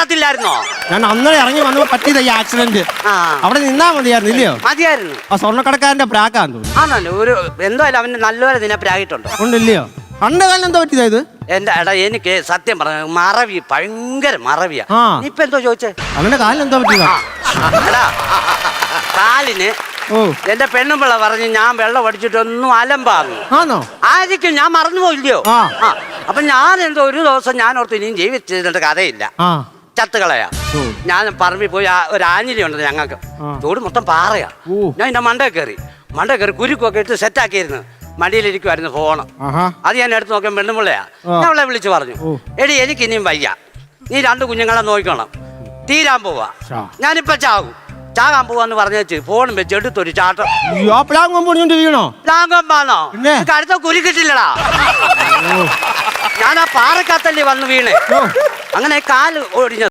കേക്കത്തില്ലായിരുന്നോ? ഞാൻ അന്നേരം ഇറങ്ങി വന്നപ്പോ പറ്റിയത് ഈ ആക്സിഡന്റ്. അവിടെ നിന്നാ മതിയായിരുന്നു ഇല്ലയോ? മതിയായിരുന്നു. ആ സ്വർണ്ണക്കടക്കാരന്റെ പ്രാക്കാന്ന് തോന്നുന്നു. ആണല്ലോ, എന്തായാലും അവന് നല്ലപോലെ നിന്നെ പ്രാഗിട്ടുണ്ടോ? ഉണ്ടില്ലയോ? കണ്ട കാലം എന്താ പറ്റിയതായത്? എന്റെ എടാ, എനിക്ക് സത്യം പറഞ്ഞ മറവി, ഭയങ്കര മറവിയാ. ഇപ്പൊ എന്തോ ചോദിച്ചേ? അവന്റെ കാലിന് എന്താ പറ്റിയതാ? എടാ, കാലിന് എന്റെ പെണ്ണുമ്പിള്ള പറഞ്ഞ് ഞാൻ വെള്ളം അടിച്ചിട്ടൊന്നും അലമ്പാന്നു. ആണോ? ആയിരിക്കും, ഞാൻ മറന്നുപോയില്ലയോ? അപ്പൊ ഞാൻ എന്തോ ഒരു ദിവസം ഞാൻ ഓർത്ത് ഇനിയും ജീവിച്ചിട്ട് കഥയില്ല, ചത്തുകളയാ. ഞാൻ പറമ്പിൽ പോയി ഒരു ആഞ്ഞിലി ഉണ്ട് ഞങ്ങൾക്ക്, തോട് മൊത്തം പാറയാ. ഞാൻ എന്റെ മണ്ടേ കയറി കുരുക്കൊക്കെ ഇട്ട് സെറ്റാക്കിയിരുന്നു. മടിയിലിരിക്കുമായിരുന്നു ഫോണ്. അത് ഞാൻ എടുത്ത് നോക്കാൻ പെണ്ണുമ്പിള്ളയാ. ഞാൻ അവളെ വിളിച്ചു പറഞ്ഞു, എടി എനിക്ക് ഇനിയും വയ്യ, നീ 2 കുഞ്ഞുങ്ങളെ നോക്കണം, തീരാൻ പോവാ, ഞാനിപ്പൊ ചാകാൻ പോവാന്ന് പറഞ്ഞു വെച്ച് ഫോണും വെച്ച് എടുത്തൊരു ചാട്ടം. അടുത്ത കുരു കിട്ടില്ലടാ. ഞാൻ ആ പാറക്കത്തല്ലേ വന്ന് വീണ്, അങ്ങനെ കാല് ഒടിഞ്ഞത്.